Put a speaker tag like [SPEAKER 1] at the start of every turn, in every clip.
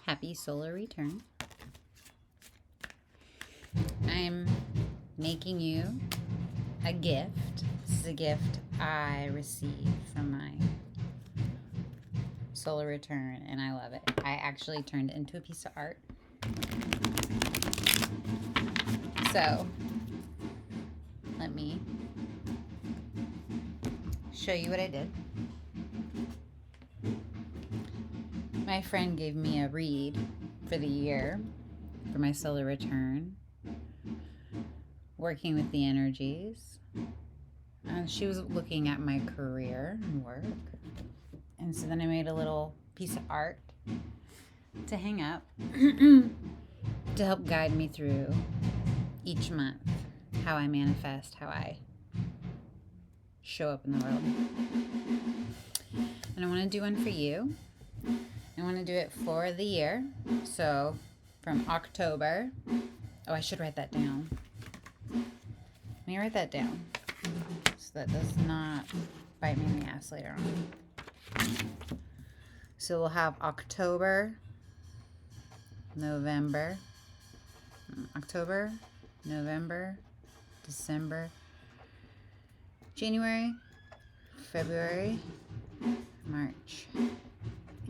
[SPEAKER 1] Happy solar return. I'm making you a gift. This is a gift I received from my solar return, and I love it. I actually turned it into a piece of art. So, let me show you what I did. My friend gave me a read for the year for my solar return, working with the energies. She was looking at my career and work. And so then I made a little piece of art to hang up to help guide me through each month, how I manifest, how I show up in the world. And I want to do one for you. I want to do it for the year. So from October. Oh, I should write that down. Let me write that down so that does not bite me in the ass later on. So we'll have October, November, December, January, February, March,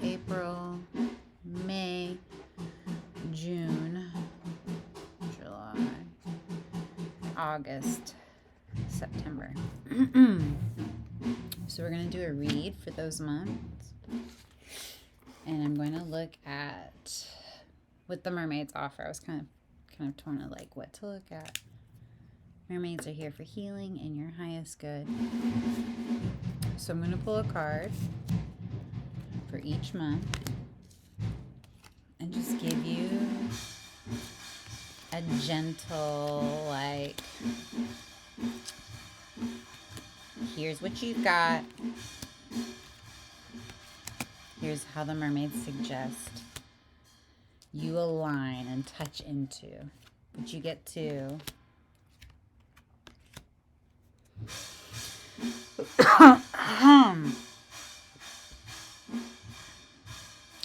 [SPEAKER 1] April, May, June, July, August, September. So we're going to do a read for those months. And I'm going to look at what the mermaids offer. I was kind of torn of like what to look at. Mermaids are here for healing and your highest good. So I'm going to pull a card for each month and just give you a gentle, like, here's what you've got. Here's how the mermaids suggest you align and touch into. But you get to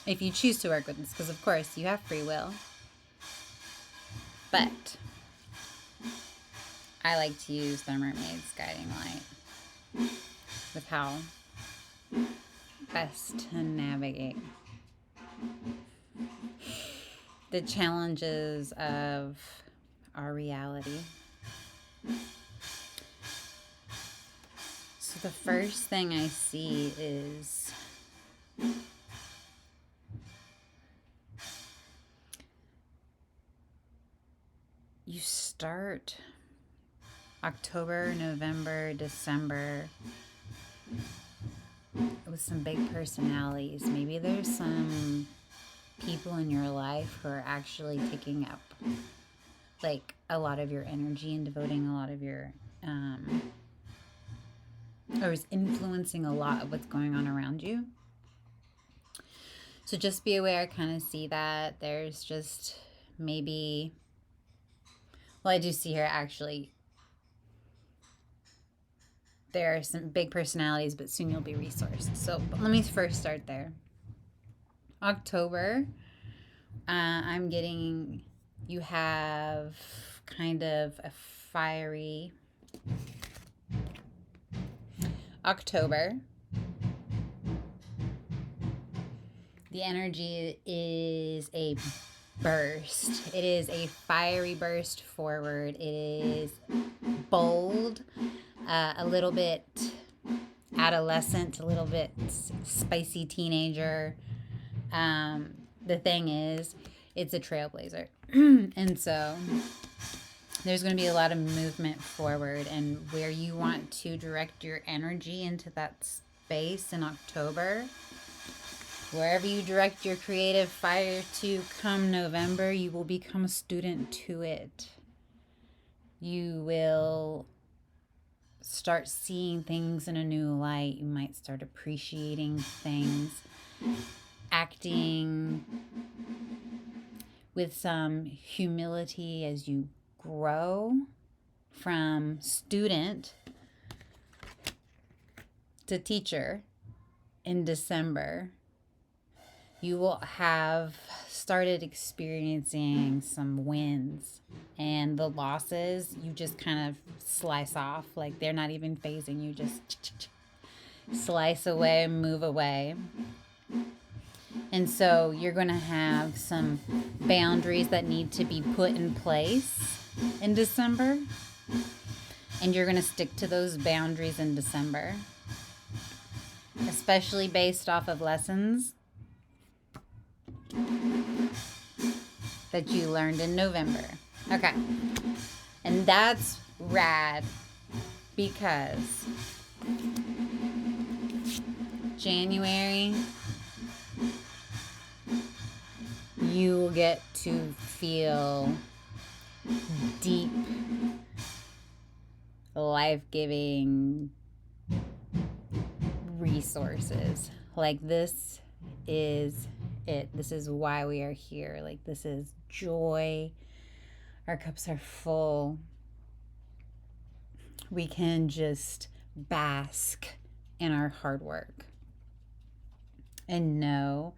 [SPEAKER 1] if you choose to work with this, because of course you have free will. But I like to use the mermaid's guiding light with how best to navigate the challenges of our reality. So the first thing I see is you start October, November, December with some big personalities. Maybe there's some people in your life who are actually taking up like a lot of your energy and devoting a lot of your or is influencing a lot of what's going on around you. So just be aware. I kind of see that there's just maybe, well, I do see here actually there are some big personalities, but soon you'll be resourced. So let me first start there. October, I'm getting, you have kind of a fiery October. The energy is a burst. It is a fiery burst forward. It is bold, a little bit adolescent, a little bit spicy teenager. The thing is, it's a trailblazer. And so there's going to be a lot of movement forward, and where you want to direct your energy into that space in October, wherever you direct your creative fire to come November, you will become a student to it. You will start seeing things in a new light. You might start appreciating things, acting with some humility as you grow from student to teacher in December. You will have started experiencing some wins, and the losses you just kind of slice off. Like they're not even phasing you, just slice away, move away. And so you're going to have some boundaries that need to be put in place in December. And you're going to stick to those boundaries in December, especially based off of lessons that you learned in November. Okay. And that's rad because January, you will get to feel deep, life-giving resources. Like, this is it. This is why we are here. Like, this is joy. Our cups are full. We can just bask in our hard work and know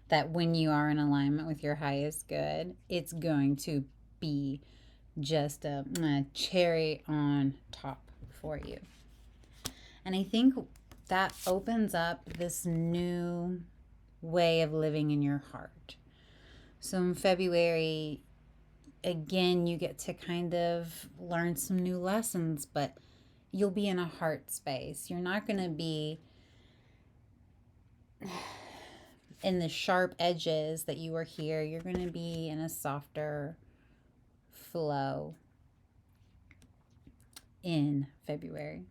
[SPEAKER 1] that when you are in alignment with your highest good, it's going to be just a cherry on top for you. And I think that opens up this new way of living in your heart. So in February, again, you get to kind of learn some new lessons, but you'll be in a heart space. You're not going to be in the sharp edges that you were here. You're going to be in a softer flow in February.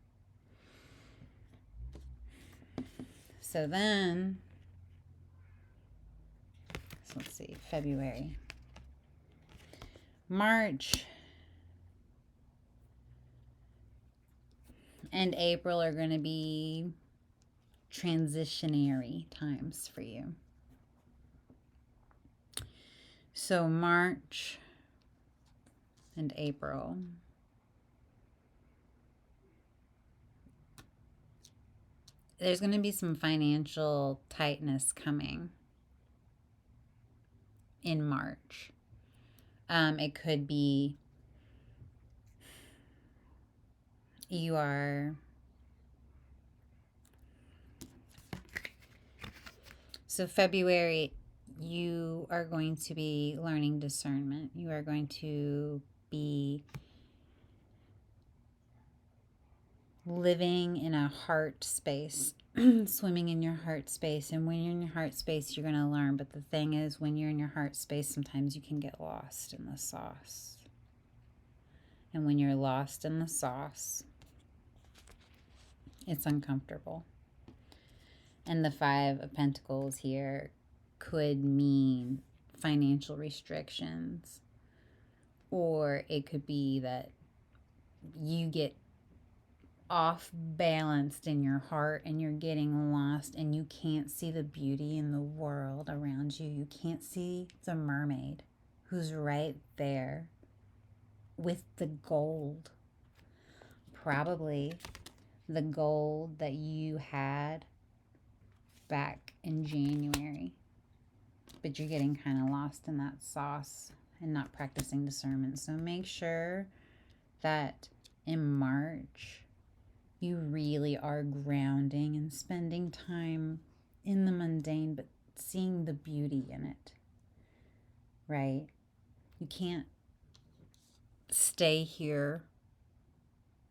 [SPEAKER 1] So then, let's see, February. March and April are going to be transitionary times for you. So March and April, there's going to be some financial tightness coming in March. It could be you are so February, you are going to be learning discernment. You are going to be living in a heart space, swimming in your heart space. And when you're in your heart space, you're going to learn. But the thing is, when you're in your heart space, sometimes you can get lost in the sauce. And when you're lost in the sauce, it's uncomfortable. And the Five of Pentacles here could mean financial restrictions, or it could be that you get off balanced in your heart and you're getting lost and you can't see the beauty in the world around you. You can't see the mermaid who's right there with the gold. Probably the gold that you had back in January, but you're getting kind of lost in that sauce and not practicing discernment. So make sure that in March, you really are grounding and spending time in the mundane, but seeing the beauty in it, right? You can't stay here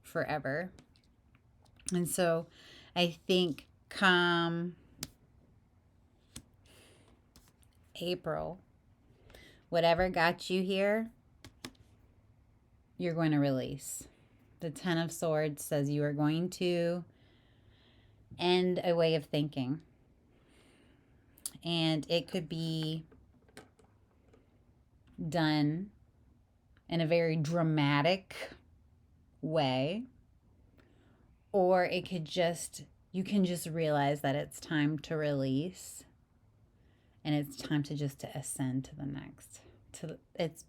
[SPEAKER 1] forever. And so I think come April, whatever got you here, you're going to release. The Ten of Swords says you are going to end a way of thinking. And it could be done in a very dramatic way, or it could just, you can just realize that it's time to release and it's time to just to ascend to the next. It's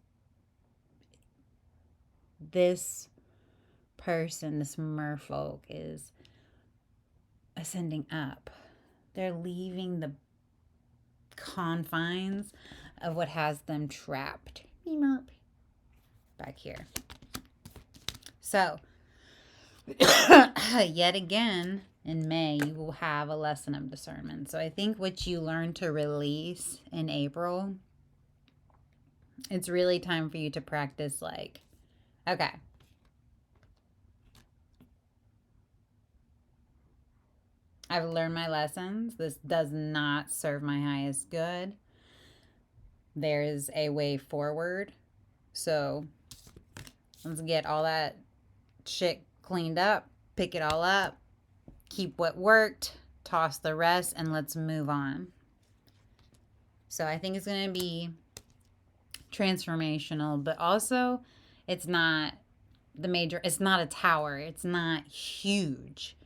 [SPEAKER 1] this person, this merfolk is ascending up. They're leaving the confines of what has them trapped. Back here. So, yet again, in May, you will have a lesson of discernment. So I think what you learn to release in April, it's really time for you to practice like, okay, I've learned my lessons. This does not serve my highest good. There's a way forward. So let's get all that shit cleaned up, pick it all up, keep what worked, toss the rest, and let's move on. So I think it's going to be transformational, but also it's not it's not a tower. It's not huge.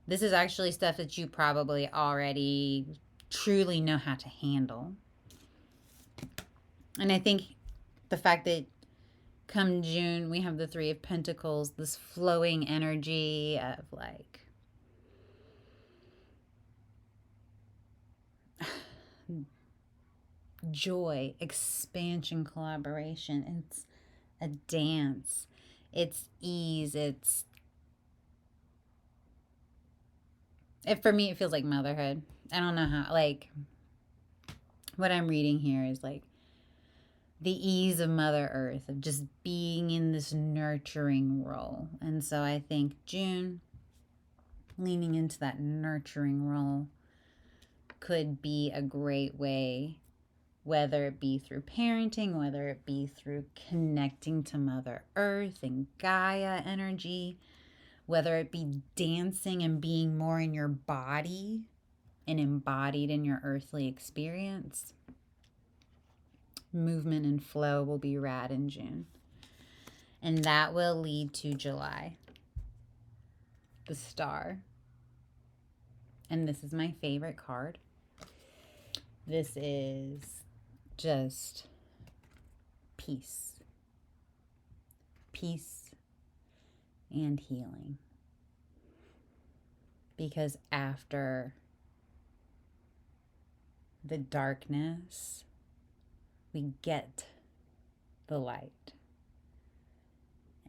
[SPEAKER 1] This is actually stuff that you probably already truly know how to handle. And I think the fact that come June, we have the Three of Pentacles, this flowing energy of like joy, expansion, collaboration. It's a dance. It's ease. For me, it feels like motherhood. I don't know how, like, what I'm reading here is like the ease of Mother Earth, of just being in this nurturing role. And so I think June, leaning into that nurturing role, could be a great way, whether it be through parenting, whether it be through connecting to Mother Earth and Gaia energy, whether it be dancing and being more in your body and embodied in your earthly experience. Movement and flow will be rad in June. And that will lead to July. The Star. And this is my favorite card. This is just peace. Peace and healing. Because after the darkness, we get the light.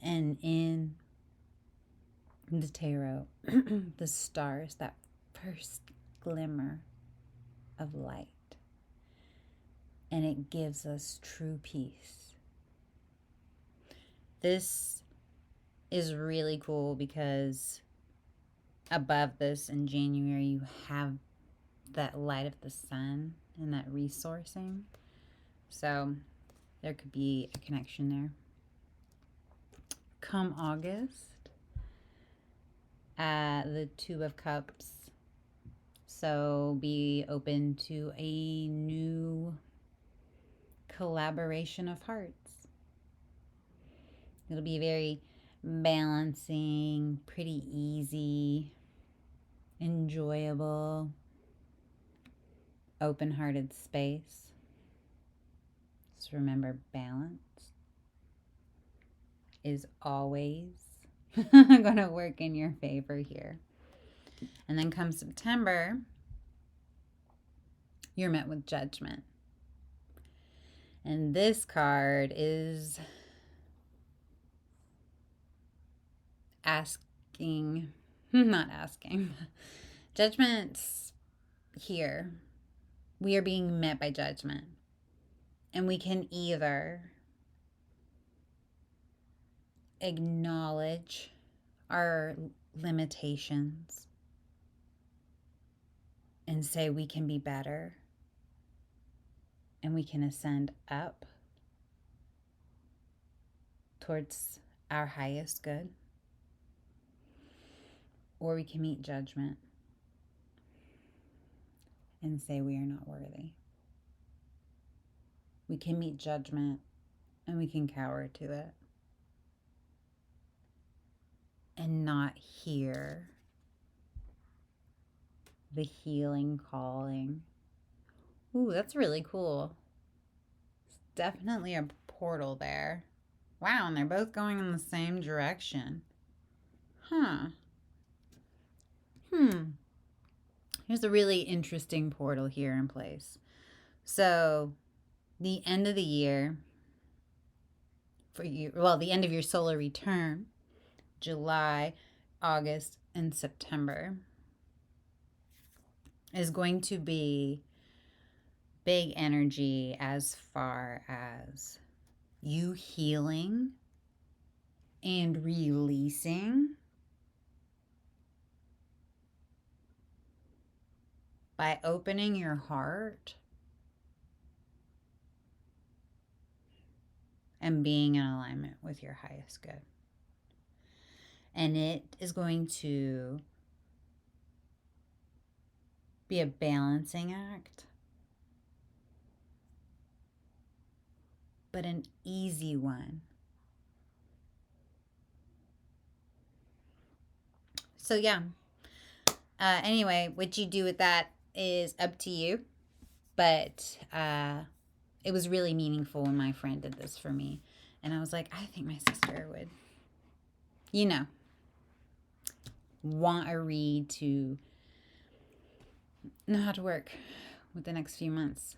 [SPEAKER 1] And in the tarot, the stars, that first glimmer of light. And it gives us true peace. This is really cool because above this in January, you have that light of the sun and that resourcing. So there could be a connection there. Come August, the Two of Cups. So be open to a new collaboration of hearts. It'll be very balancing, pretty easy, enjoyable, open-hearted space. Just remember, balance is always going to work in your favor here. And then come September, you're met with Judgment. And this card is not asking. Judgment's here. We are being met by judgment. And we can either acknowledge our limitations and say we can be better and we can ascend up towards our highest good, or we can meet judgment and say we are not worthy. We can meet judgment and we can cower to it and not hear the healing calling. Ooh, that's really cool. It's definitely a portal there. Wow, and they're both going in the same direction. Here's a really interesting portal here in place. So the end of the year for you, well, the end of your solar return, July, August, and September, is going to be big energy as far as you healing and releasing by opening your heart and being in alignment with your highest good. And it is going to be a balancing act, but an easy one. So, yeah. Anyway, what you do with that is up to you. But it was really meaningful when my friend did this for me. And I was like, I think my sister would, want a read to know how to work with the next few months.